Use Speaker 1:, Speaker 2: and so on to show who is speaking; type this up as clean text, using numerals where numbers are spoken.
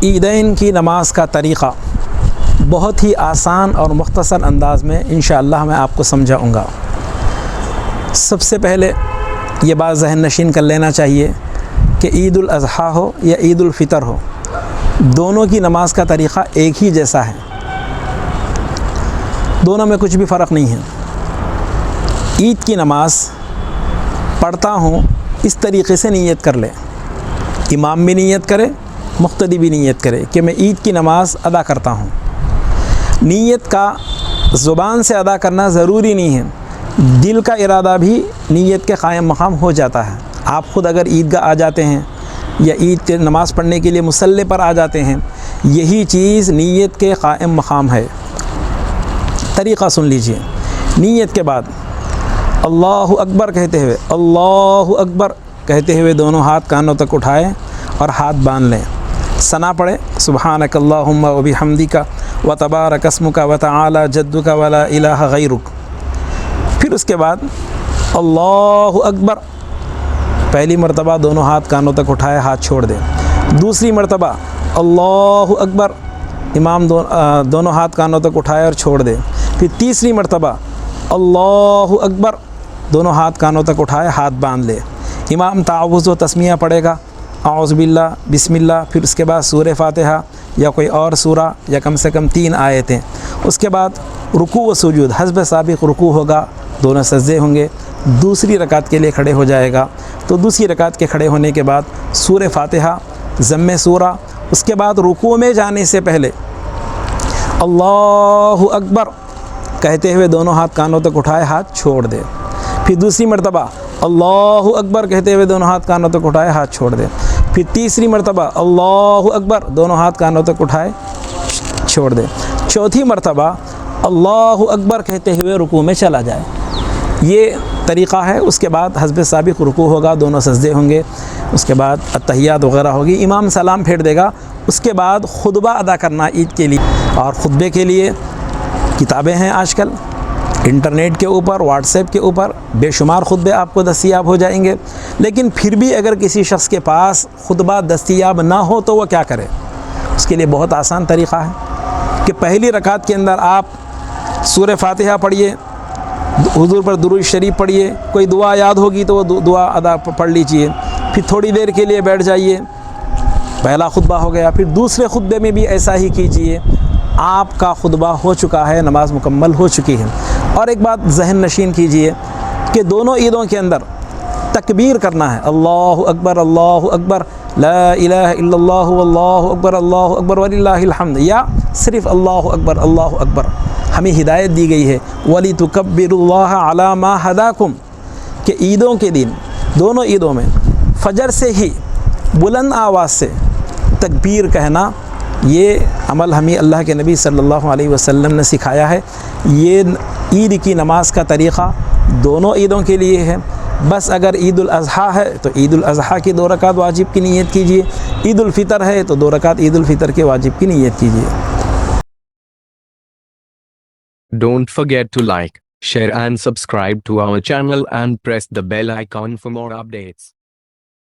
Speaker 1: عیدین کی نماز کا طریقہ بہت ہی آسان اور مختصر انداز میں انشاءاللہ میں آپ کو سمجھاؤں گا۔ سب سے پہلے یہ بات ذہن نشین کر لینا چاہیے کہ عید الاضحیٰ ہو یا عید الفطر ہو، دونوں کی نماز کا طریقہ ایک ہی جیسا ہے، دونوں میں کچھ بھی فرق نہیں ہے۔ عید کی نماز پڑھتا ہوں اس طریقے سے نیت کر لے، امام بھی نیت کرے، مقتدی بھی نیت کرے کہ میں عید کی نماز ادا کرتا ہوں۔ نیت کا زبان سے ادا کرنا ضروری نہیں ہے، دل کا ارادہ بھی نیت کے قائم مقام ہو جاتا ہے۔ آپ خود اگر عیدگاہ آ جاتے ہیں یا عید کے نماز پڑھنے کے لیے مصلی پر آ جاتے ہیں، یہی چیز نیت کے قائم مقام ہے۔ طریقہ سن لیجئے۔ نیت کے بعد اللہ اکبر کہتے ہوئے، اللہ اکبر کہتے ہوئے دونوں ہاتھ کانوں تک اٹھائیں اور ہاتھ باندھ لیں۔ ثنا پڑھیں، سبحانک اللہم و بحمدک و تبارک اسمک و تعالی جدک ولا الہ غیرک۔ پھر اس کے بعد اللہ اکبر، پہلی مرتبہ دونوں ہاتھ کانوں تک اٹھائے، ہاتھ چھوڑ دیں۔ دوسری مرتبہ اللہ اکبر، امام دونوں ہاتھ کانوں تک اٹھائے اور چھوڑ دیں۔ پھر تیسری مرتبہ اللہ اکبر، دونوں ہاتھ کانوں تک اٹھائے، ہاتھ باندھ لے۔ امام تعوذ و تسمیہ پڑھے گا، اعوذ باللہ، بسم اللہ، پھر اس کے بعد سورہ فاتحہ یا کوئی اور سورہ یا کم سے کم 3 آیتیں۔ اس کے بعد رکوع و سجود، حسب سابق رکوع ہوگا، دونوں سجدے ہوں گے۔ دوسری رکعت کے لیے کھڑے ہو جائے گا، تو دوسری رکعت کے کھڑے ہونے کے بعد سورہ فاتحہ، ضم سورہ۔ اس کے بعد رکوع میں جانے سے پہلے اللہ اکبر کہتے ہوئے دونوں ہاتھ کانوں تک اٹھائے، ہاتھ چھوڑ دے۔ پھر دوسری مرتبہ اللہ اکبر کہتے ہوئے دونوں ہاتھ کانوں تک اٹھائے، ہاتھ چھوڑ دے۔ پھر تیسری مرتبہ اللہ اکبر، دونوں ہاتھ کانوں تک اٹھائے، چھوڑ دے۔ چوتھی مرتبہ اللہ اکبر کہتے ہوئے رکوع میں چلا جائے۔ یہ طریقہ ہے۔ اس کے بعد حسب سابق رکوع ہوگا، دونوں سجدے ہوں گے۔ اس کے بعد التحیات وغیرہ ہوگی، امام سلام پھیر دے گا۔ اس کے بعد خطبہ ادا کرنا عید کے لیے، اور خطبے کے لیے کتابیں ہیں آج کل انٹرنیٹ کے اوپر، واٹس ایپ کے اوپر بے شمار خطبے آپ کو دستیاب ہو جائیں گے۔ لیکن پھر بھی اگر کسی شخص کے پاس خطبہ دستیاب نہ ہو تو وہ کیا کرے؟ اس کے لیے بہت آسان طریقہ ہے کہ پہلی رکعت کے اندر آپ سورہ فاتحہ پڑھیے، حضور پر درود شریف پڑھیے، کوئی دعا یاد ہوگی تو وہ دعا ادا پڑھ لیجئے، پھر تھوڑی دیر کے لیے بیٹھ جائیے، پہلا خطبہ ہو گیا۔ پھر دوسرے خطبے میں بھی ایسا ہی کیجئے، آپ کا خطبہ ہو چکا ہے، نماز مکمل ہو چکی ہے۔ اور ایک بات ذہن نشین کیجئے کہ دونوں عیدوں کے اندر تکبیر کرنا ہے، اللہ اکبر لا الہ الا اللہ واللہ اکبر وللہ الحمد، یا صرف اللہ اکبر۔ ہمیں ہدایت دی گئی ہے وَلِتُكَبِّرُوا اللَّهَ عَلَى مَا هَدَاكُمْ کہ عیدوں کے دن، دونوں عیدوں میں فجر سے ہی بلند آواز سے تکبیر کہنا، یہ عمل ہمیں اللہ کے نبی صلی اللہ علیہ وسلم نے سکھایا ہے۔ یہ عید کی نماز کا طریقہ دونوں عیدوں کے لیے ہے۔ بس اگر عید الاضحیٰ ہے تو عید الاضحیٰ کی 2 رکعت واجب کی نیت کیجیے، عید الفطر ہے تو 2 رکعت عید الفطر کے واجب کی نیت کیجیے۔
Speaker 2: Don't forget to like, share and subscribe to our channel and press the bell icon for more updates.